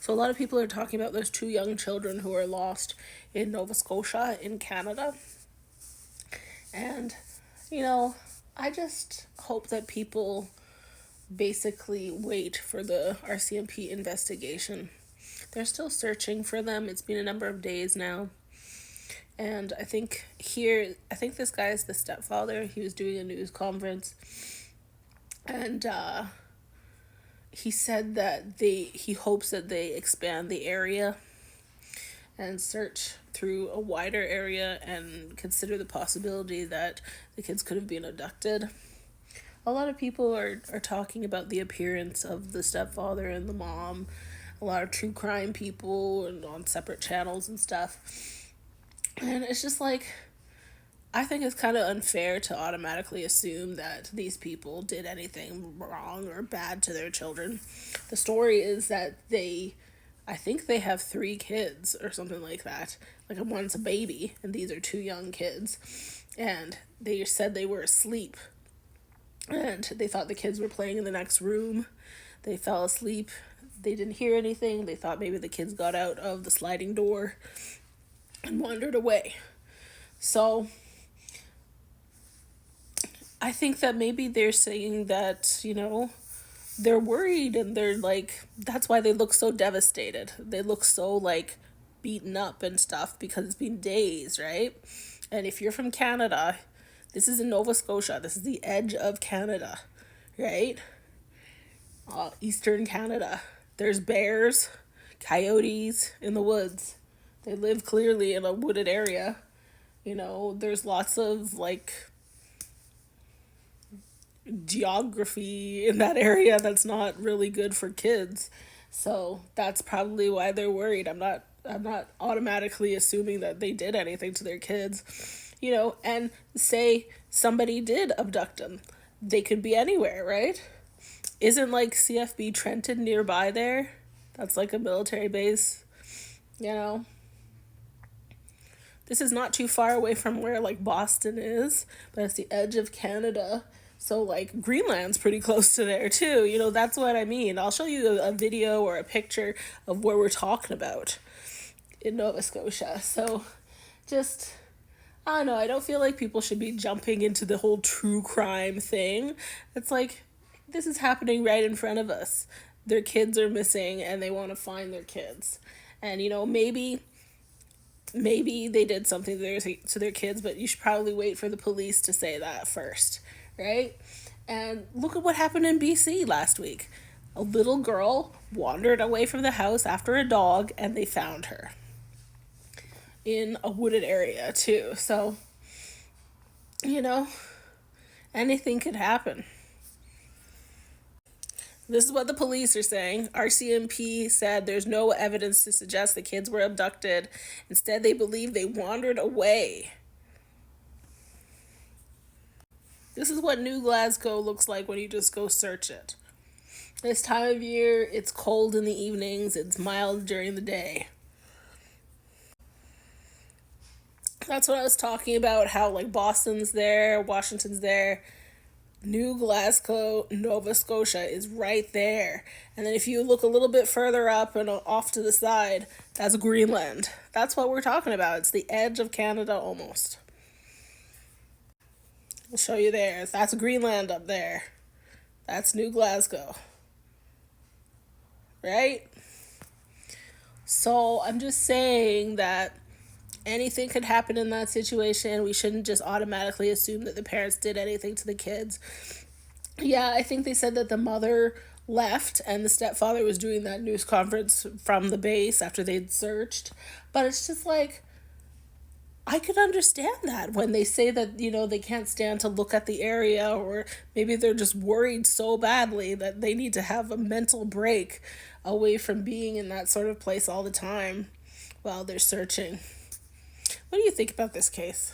So a lot of people are talking about those two young children who are lost in Nova Scotia in Canada. And, you know, I just hope that people basically wait for the RCMP investigation. They're still searching for them. It's been a number of days now. And I think this guy is the stepfather. He was doing a news conference. And he said that he hopes that they expand the area and search through a wider area and consider the possibility that the kids could have been abducted. A lot of people are talking about the appearance of the stepfather and the mom. A lot of true crime people and on separate channels and stuff. And it's just like, I think it's kind of unfair to automatically assume that these people did anything wrong or bad to their children. The story is that I think they have 3 kids or something like that. Like one's a baby and these are 2 young kids. And they said they were asleep. And they thought the kids were playing in the next room. They fell asleep. They didn't hear anything. They thought maybe the kids got out of the sliding door and wandered away. So I think that maybe they're saying that, they're worried and they're like, that's why they look so devastated. They look so like beaten up and stuff because it's been days, right? And if you're from Canada, this is in Nova Scotia. This is the edge of Canada, right? Eastern Canada. There's bears, coyotes in the woods. They live clearly in a wooded area. There's lots of like geography in that area that's not really good for kids. So that's probably why they're worried. I'm not automatically assuming that they did anything to their kids, and say somebody did abduct them. They could be anywhere, right? Isn't like CFB Trenton nearby there? That's like a military base, This is not too far away from where like Boston is, but it's the edge of Canada. So like Greenland's pretty close to there too. That's what I mean. I'll show you a video or a picture of where we're talking about in Nova Scotia. So just, I don't know. I don't feel like people should be jumping into the whole true crime thing. It's like, this is happening right in front of us. Their kids are missing and they want to find their kids. And, maybe they did something to their kids, but you should probably wait for the police to say that first, right? And look at what happened in BC last week. A little girl wandered away from the house after a dog, and they found her in a wooded area, too. So, anything could happen. This is what the police are saying. RCMP said there's no evidence to suggest the kids were abducted. Instead, they believe they wandered away. This is what New Glasgow looks like when you just go search it. This time of year, it's cold in the evenings. It's mild during the day. That's what I was talking about, how like Boston's there, Washington's there. New Glasgow, Nova Scotia is right there. And then if you look a little bit further up and off to the side, that's Greenland. That's what we're talking about. It's the edge of Canada almost. I'll show you there. That's Greenland up there. That's New Glasgow. Right? So I'm just saying that anything could happen in that situation. We shouldn't just automatically assume that the parents did anything to the kids. Yeah, I think they said that the mother left and the stepfather was doing that news conference from the base after they'd searched. But it's just like, I could understand that when they say that, they can't stand to look at the area, or maybe they're just worried so badly that they need to have a mental break away from being in that sort of place all the time while they're searching. What do you think about this case?